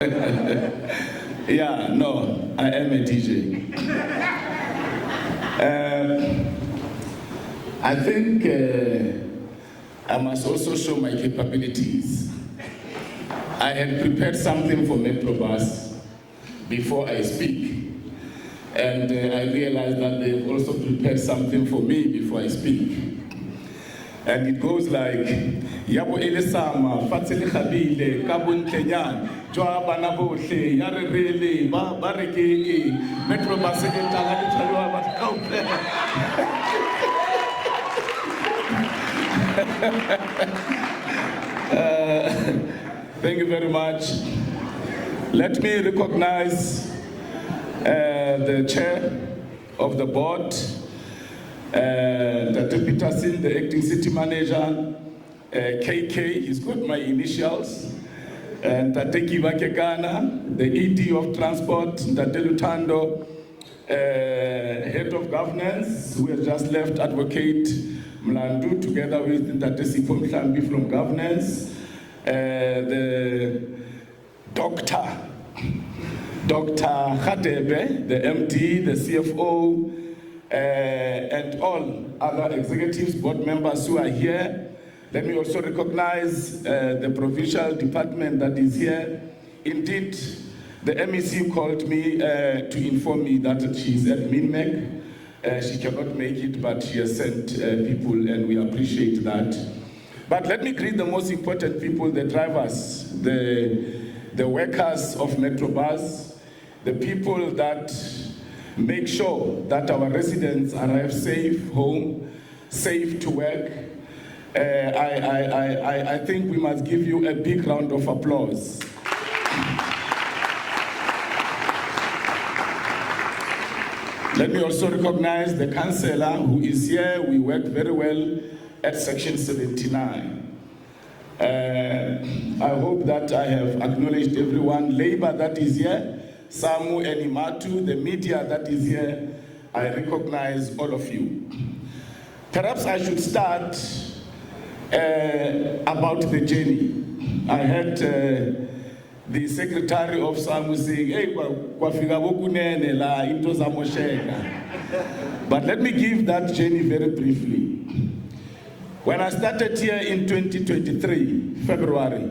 Yeah, no, I am a DJ. I think I must also show my capabilities. I had prepared something for Metrobus before I speak. And I realized that they've also prepared something for me before I speak. And it goes like, Yabo Elesama, Fatsele Khabile, Kabun Kenyan, Joa Banabohle, Yare Rele, Bareke, Metrobus Thank you very much. Let me recognize the chair of the board, Dr. Peterson, the acting city manager, KK, he's got my initials, and Tateki Vakekana, the ED of Transport, Dr. Lutando, head of governance, who has just left, Advocate Mlandu, together with Dr. Sipho Mhlambi from governance, the Dr. Khadebe, the MD, the CFO, and all other executives, board members who are here. Let me also recognize the provincial department that is here. Indeed, the MEC called me to inform me that she's at Minmec. She cannot make it, but she has sent people, and we appreciate that. But let me greet the most important people, the drivers, the workers of Metrobus, the people that make sure that our residents arrive safe home, safe to work. I think we must give you a big round of applause. Let me also recognize the councillor who is here. We work very well at section 79. I hope that I have acknowledged everyone. Labor that is here, Samu and Imatu, the media that is here, I recognize all of you. Perhaps I should start about the journey. I heard the secretary of Samu saying, hey, but let me give that journey very briefly. When I started here in 2023, February,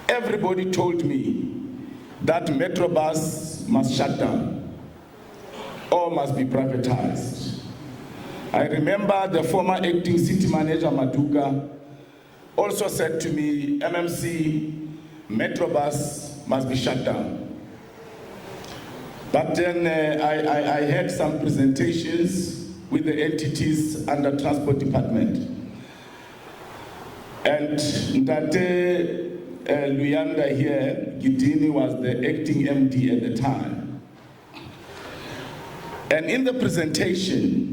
everybody told me that Metrobus must shut down or must be privatized. I remember the former acting city manager, Maduka, also said to me, MMC, Metrobus must be shut down. But then I had some presentations with the entities under Transport Department. And Ndate Luyanda here, Gidini was the acting MD at the time. And in the presentation,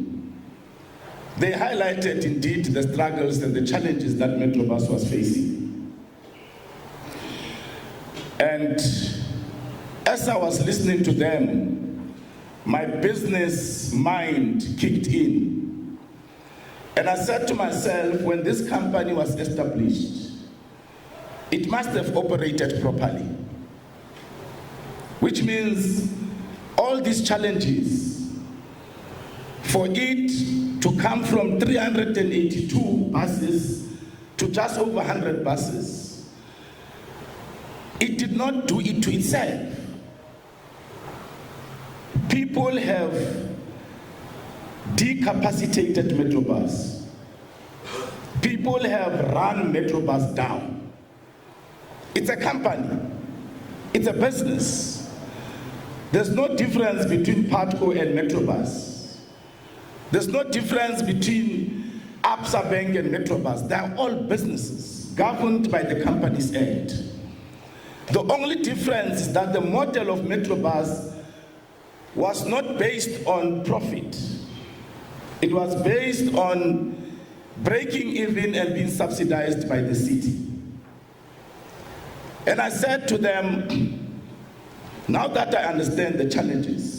they highlighted indeed the struggles and the challenges that Metrobus was facing. And as I was listening to them, my business mind kicked in. And I said to myself, when this company was established, it must have operated properly. Which means all these challenges, for it to come from 382 buses to just over 100 buses, it did not do it to itself. People have decapacitated Metrobus. People have run Metrobus down. It's a company. It's a business. There's no difference between Patco and Metrobus. There's no difference between Absa Bank and Metrobus. They're all businesses governed by the Companies Act. The only difference is that the model of Metrobus was not based on profit. It was based on breaking even and being subsidized by the city. And I said to them, now that I understand the challenges,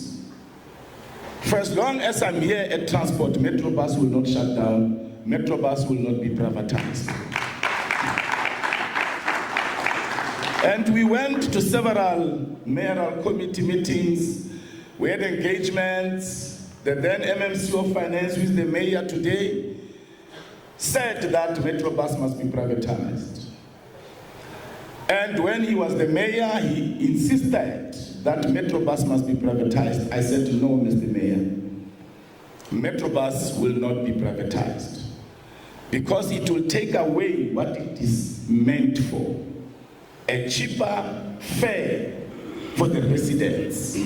for as long as I'm here at Transport, Metrobus will not shut down, Metrobus will not be privatized. And we went to several mayoral committee meetings. We had engagements. The then MMC of Finance, who is the mayor today, said that Metrobus must be privatized. And when he was the mayor, he insisted that Metrobus must be privatized. I said, no, Mr. Mayor, Metrobus will not be privatized because it will take away what it is meant for, a cheaper fare for the residents.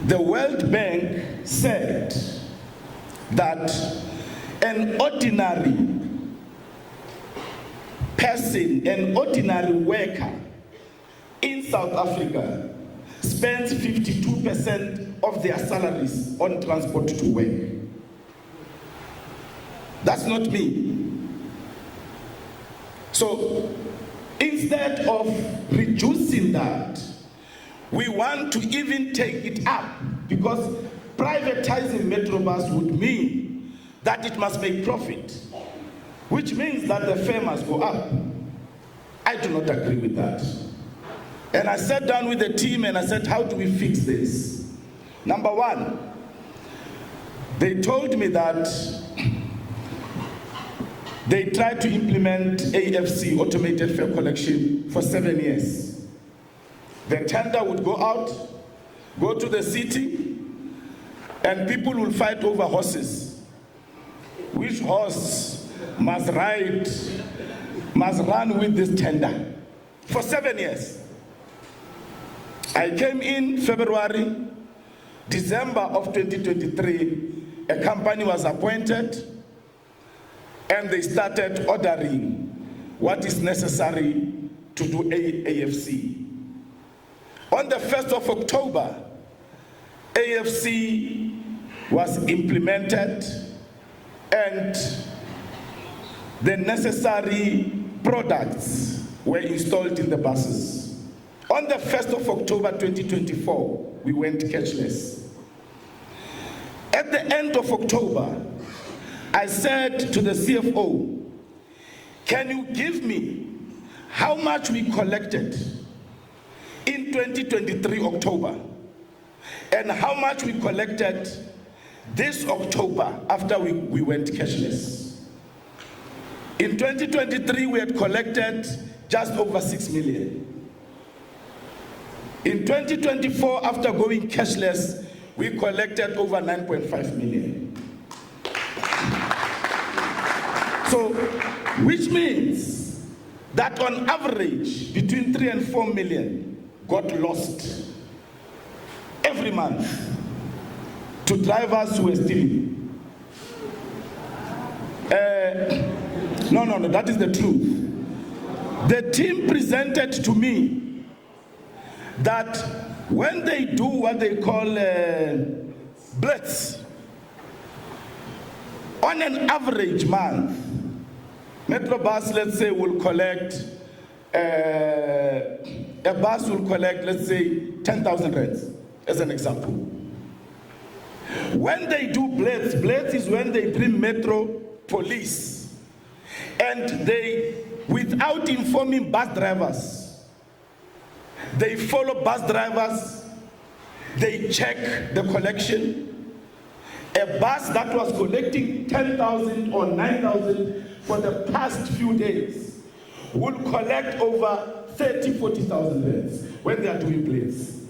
The World Bank said that an ordinary person, an ordinary worker in South Africa spends 52% of their salaries on transport to work. That's not me. So instead of reducing that, we want to even take it up, because privatizing Metrobus would mean that it must make profit, which means that the fare must go up. I do not agree with that. And I sat down with the team and I said, how do we fix this? Number one, they told me that they tried to implement AFC, automated fare collection, for 7 years. The tender would go out, go to the city, and people will fight over horses. Which horse must run with this tender? For 7 years. I came in February, December of 2023, a company was appointed, and they started ordering what is necessary to do AFC. On the 1st of October, AFC was implemented and the necessary products were installed in the buses. On the 1st of October 2024, we went cashless. At the end of October, I said to the CFO, can you give me how much we collected in 2023 October and how much we collected this October after we went cashless? In 2023, we had collected just over 6 million. In 2024, after going cashless, we collected over 9.5 million. So, which means that on average, between 3 and 4 million got lost every month to drivers who were stealing. No, that is the truth. The team presented to me that when they do what they call blitz, on an average month, Metrobus, let's say, will collect, a bus will collect, let's say, 10,000 rands, as an example. When they do blitz is when they bring Metro police, and they, without informing bus drivers, they follow bus drivers, they check the collection. A bus that was collecting 10,000 or 9,000 for the past few days will collect over 30,000, 40,000 rands when they are doing blitz.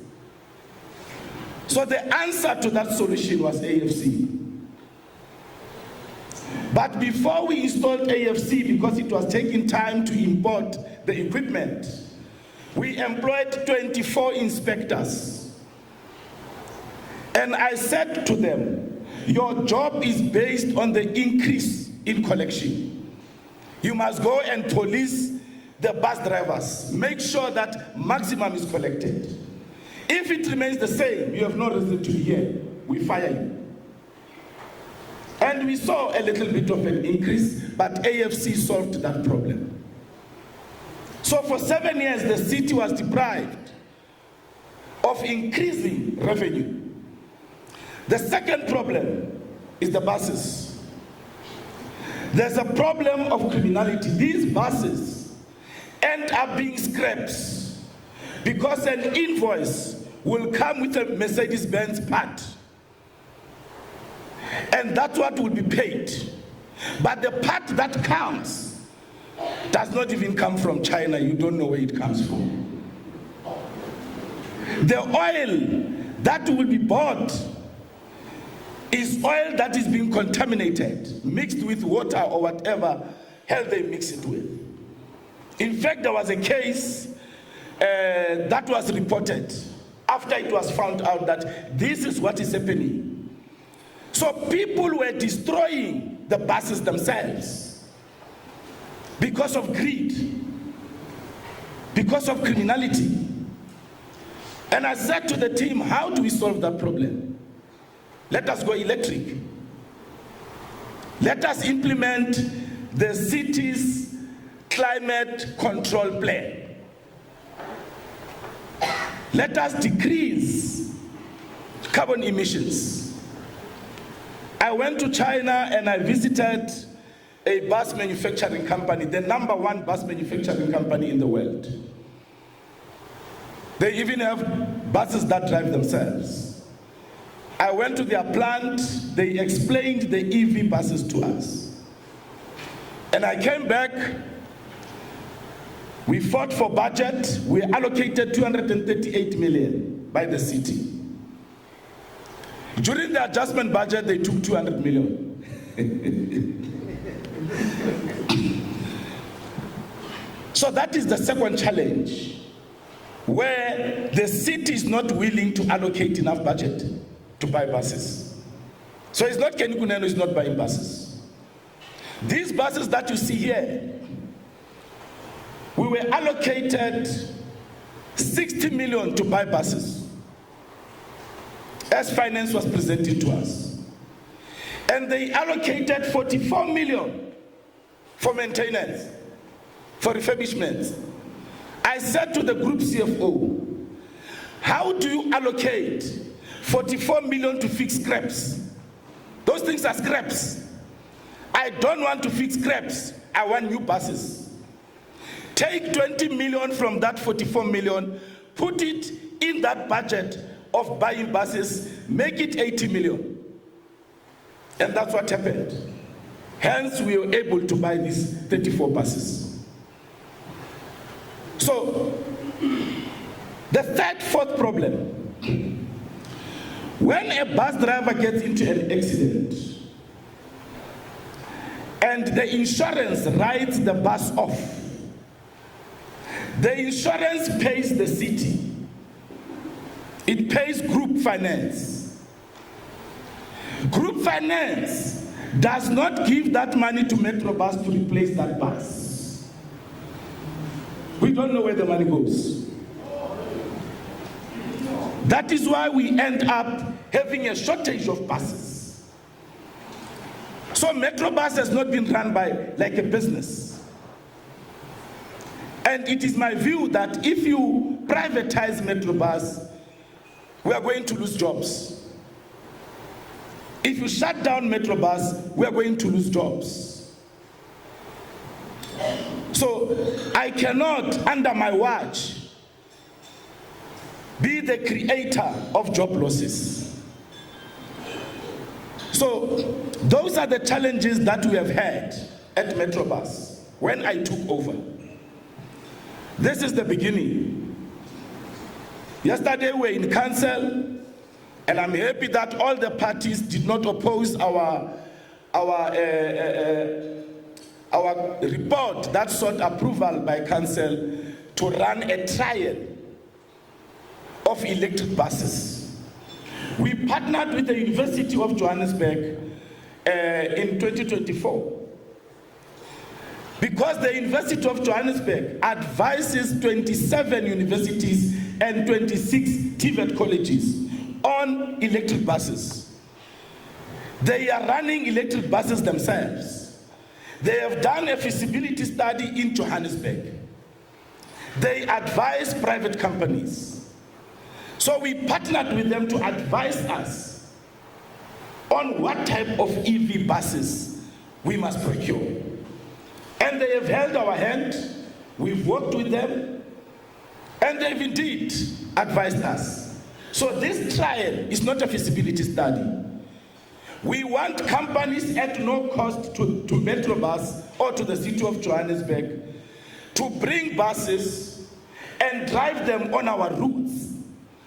So the answer to that solution was AFC. But before we installed AFC, because it was taking time to import the equipment, we employed 24 inspectors. And I said to them, your job is based on the increase in collection. You must go and police the bus drivers. Make sure that maximum is collected. If it remains the same, you have no reason to be here. We fire you. And we saw a little bit of an increase, but AFC solved that problem. So for 7 years, the city was deprived of increasing revenue. The second problem is the buses. There's a problem of criminality. These buses end up being scraps. because an invoice will come with a Mercedes-Benz part. And that's what will be paid. But the part that comes does not even come from China. You don't know where it comes from. The oil that will be bought is oil that is being contaminated, mixed with water or whatever hell they mix it with. In fact, there was a case that was reported after it was found out that this is what is happening. So people were destroying the buses themselves because of greed, because of criminality. And I said to the team, how do we solve that problem? Let us go electric. Let us implement the city's climate control plan. Let us decrease carbon emissions. I went to China and I visited a bus manufacturing company, the #1 bus manufacturing company in the world. They even have buses that drive themselves. I went to their plant, they explained the EV buses to us. And I came back, we fought for budget, we allocated 238 million by the city. During the adjustment budget, they took 200 million. So that is the second challenge, where the city is not willing to allocate enough budget to buy buses. So it's not Kenny Kunene is not buying buses. These buses that you see here, we were allocated 60 million to buy buses as finance was presented to us. And they allocated 44 million for maintenance, for refurbishments. I said to the group CFO, how do you allocate 44 million to fix scraps? Those things are scraps. I don't want to fix scraps. I want new buses. Take 20 million from that 44 million, put it in that budget of buying buses, make it 80 million. And that's what happened. Hence, we were able to buy these 34 buses. So, the fourth problem, when a bus driver gets into an accident and the insurance writes the bus off, the insurance pays the city. It pays group finance. Group finance does not give that money to Metrobus to replace that bus. We don't know where the money goes. That is why we end up having a shortage of buses. So Metrobus has not been run by like a business. And it is my view that if you privatize Metrobus, we are going to lose jobs. If you shut down Metrobus, we are going to lose jobs. So I cannot, under my watch, be the creator of job losses. So those are the challenges that we have had at Metrobus when I took over. This is the beginning. Yesterday we were in council, and I'm happy that all the parties did not oppose our report that sought approval by council to run a trial of electric buses. We partnered with the University of Johannesburg in 2024. Because the University of Johannesburg advises 27 universities and 26 TVET colleges on electric buses. They are running electric buses themselves. They have done a feasibility study in Johannesburg. They advise private companies. So we partnered with them to advise us on what type of EV buses we must procure. And they have held our hand. We've worked with them. And they've indeed advised us. So this trial is not a feasibility study. We want companies at no cost to Metrobus or to the City of Johannesburg to bring buses and drive them on our routes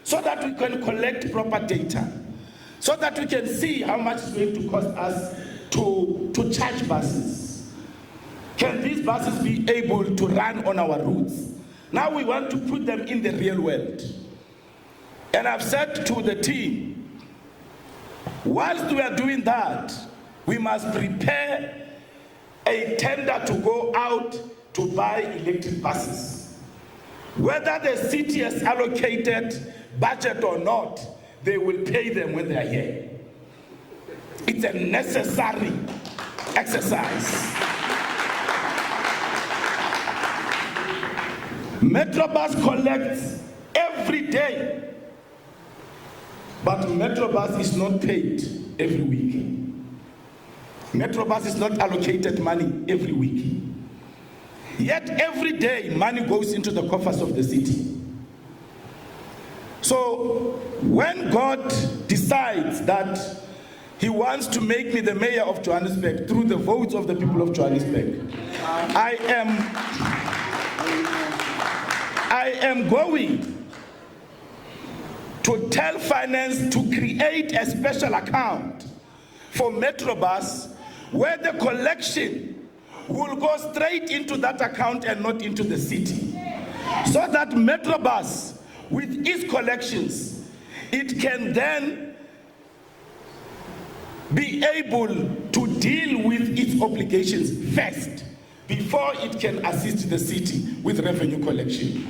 so that we can collect proper data, so that we can see how much it's going to cost us to charge buses. Can these buses be able to run on our routes? Now we want to put them in the real world. And I've said to the team, whilst we are doing that, we must prepare a tender to go out to buy electric buses. Whether the city has allocated budget or not, they will pay them when they are here. It's a necessary exercise. Metrobus collects every day, but Metrobus is not paid every week. Metrobus is not allocated money every week. Yet every day money goes into the coffers of the city. So when God decides that he wants to make me the mayor of Johannesburg through the votes of the people of Johannesburg, I am going to tell finance to create a special account for Metrobus where the collection will go straight into that account and not into the city. So that Metrobus, with its collections, it can then be able to deal with its obligations first before it can assist the city with revenue collection.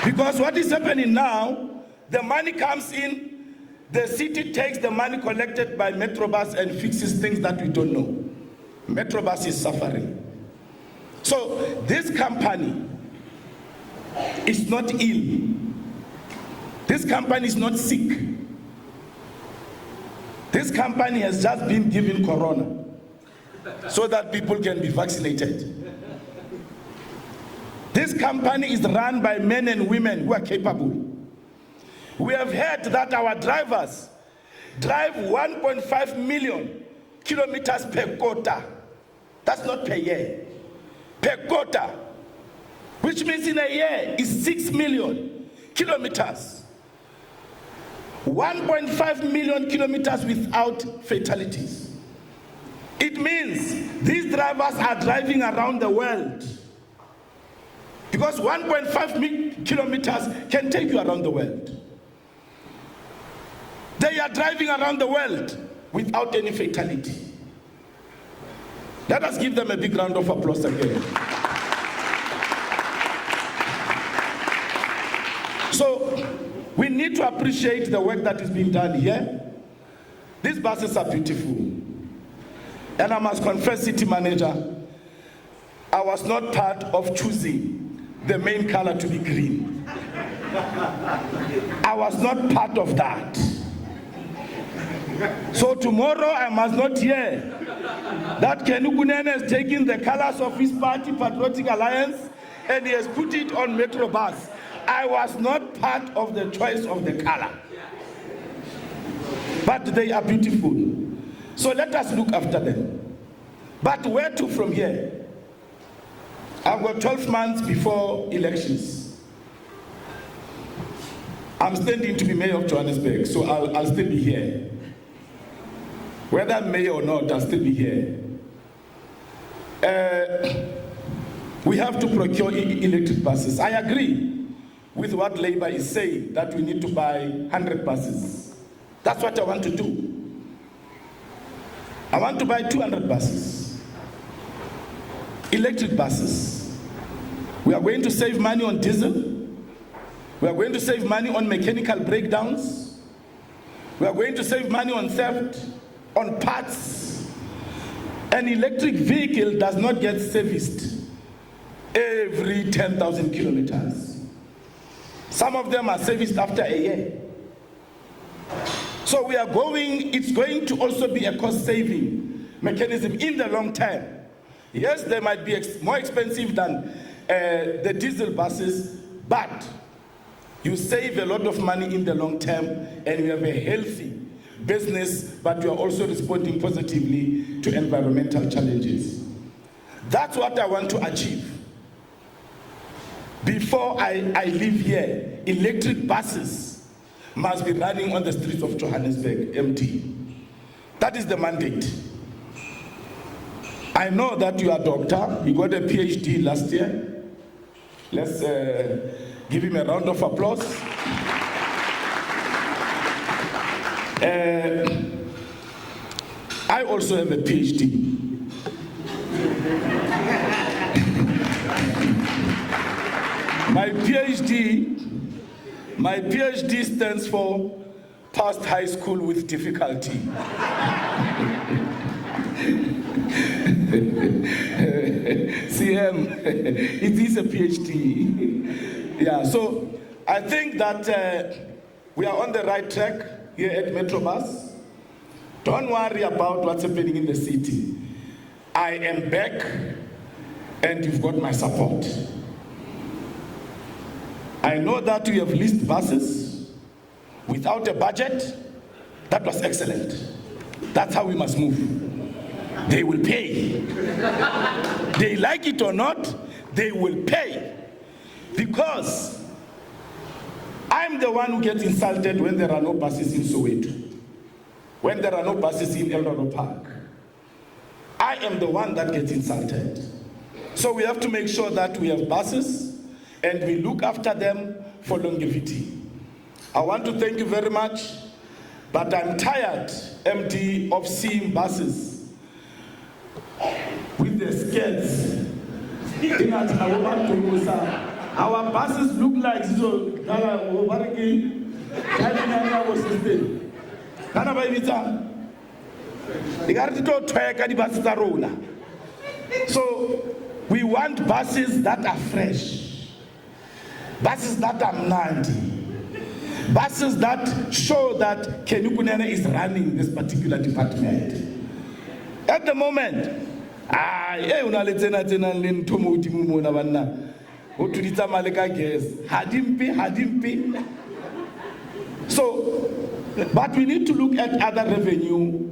Because what is happening now, the money comes in, the city takes the money collected by Metrobus and fixes things that we don't know. Metrobus is suffering. So this company is not ill. This company is not sick. This company has just been given corona so that people can be vaccinated. This company is run by men and women who are capable. We have heard that our drivers drive 1.5 million kilometers per quarter. That's not per year. Per quarter, which means in a year is 6 million kilometers. 1.5 million kilometers without fatalities. It means these drivers are driving around the world. Because 1.5 kilometers can take you around the world. They are driving around the world without any fatality. Let us give them a big round of applause again. So, we need to appreciate the work that is being done here. These buses are beautiful. And I must confess, city manager, I was not part of choosing the main color to be green. I was not part of that. So tomorrow I must not hear that Kenny Kunene has taken the colors of his party, Patriotic Alliance, and he has put it on Metrobus. I was not part of the choice of the color. But they are beautiful. So let us look after them. But where to from here? I've got 12 months before elections. I'm standing to be mayor of Johannesburg, so I'll still be here. Whether I'm mayor or not, I'll still be here. We have to procure electric buses. I agree with what Labour is saying, that we need to buy 100 buses. That's what I want to do. I want to buy 200 buses. Electric buses. We are going to save money on diesel. We are going to save money on mechanical breakdowns. We are going to save money on theft, on parts. An electric vehicle does not get serviced every 10,000 kilometers. Some of them are serviced after a year. So it's going to also be a cost-saving mechanism in the long term. Yes, they might be more expensive than the diesel buses, but you save a lot of money in the long term, and you have a healthy business, but you are also responding positively to environmental challenges. That's what I want to achieve. Before I leave here, electric buses must be running on the streets of Johannesburg, empty. That is the mandate. I know that you are a doctor. You got a PhD last year. Let's give him a round of applause. I also have a PhD. My PhD stands for passed high school with difficulty. CM, it is a PhD. Yeah, so I think that we are on the right track here at Metrobus. Don't worry about what's happening in the city. I am back, and you've got my support. I know that you have leased buses without a budget. That was excellent. That's how we must move. They will pay. They like it or not, they will pay. Because I'm the one who gets insulted when there are no buses in Soweto, when there are no buses in Eldorado Park. I am the one that gets insulted. So we have to make sure that we have buses and we look after them for longevity. I want to thank you very much, but I'm tired, MD, of seeing buses with the skirts. Our buses look like so we want buses that are fresh, buses that are mnandi, buses that show that Kenny Kunene is running this particular department. At the moment, so, but we need to look at other revenue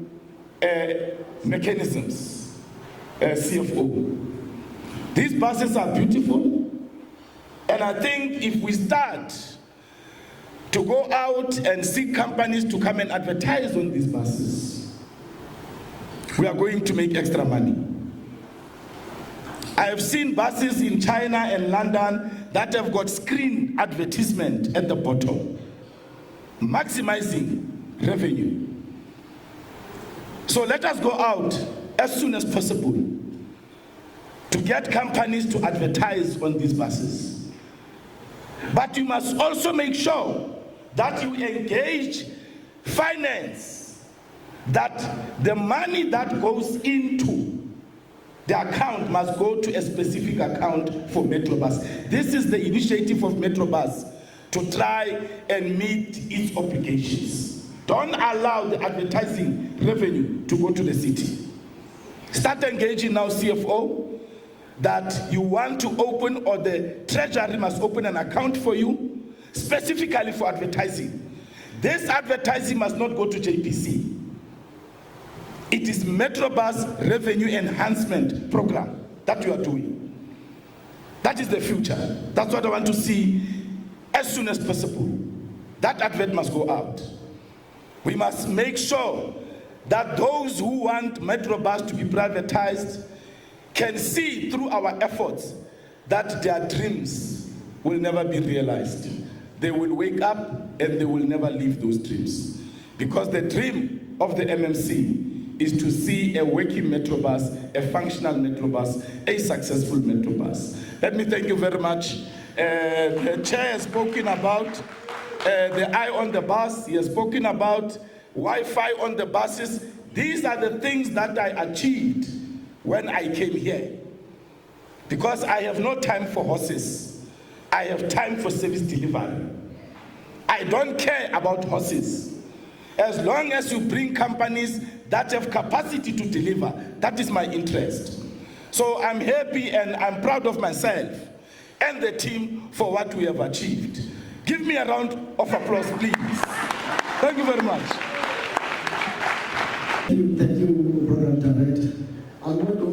mechanisms, CFO. These buses are beautiful, and I think if we start to go out and seek companies to come and advertise on these buses, we are going to make extra money. I have seen buses in China and London that have got screen advertisement at the bottom, maximizing revenue. So let us go out as soon as possible to get companies to advertise on these buses. But you must also make sure that you engage finance, that the money that goes into the account must go to a specific account for Metrobus. This is the initiative of Metrobus to try and meet its obligations. Don't allow the advertising revenue to go to the city. Start engaging now, CFO, that you want to open, or the Treasury must open an account for you, specifically for advertising. This advertising must not go to JPC. It is Metrobus Revenue Enhancement Program that you are doing. That is the future. That's what I want to see as soon as possible. That advert must go out. We must make sure that those who want Metrobus to be privatized can see through our efforts that their dreams will never be realized. They will wake up and they will never leave those dreams. Because the dream of the MMC is to see a working Metrobus, a functional Metrobus, a successful Metrobus. Let me thank you very much. The chair has spoken about the eye on the bus. He has spoken about Wi-Fi on the buses. These are the things that I achieved when I came here. Because I have no time for horses. I have time for service delivery. I don't care about horses. As long as you bring companies that have capacity to deliver, that is my interest. So I'm happy and I'm proud of myself and the team for what we have achieved. Give me a round of applause, please. Thank you very much. Thank you, Program Director.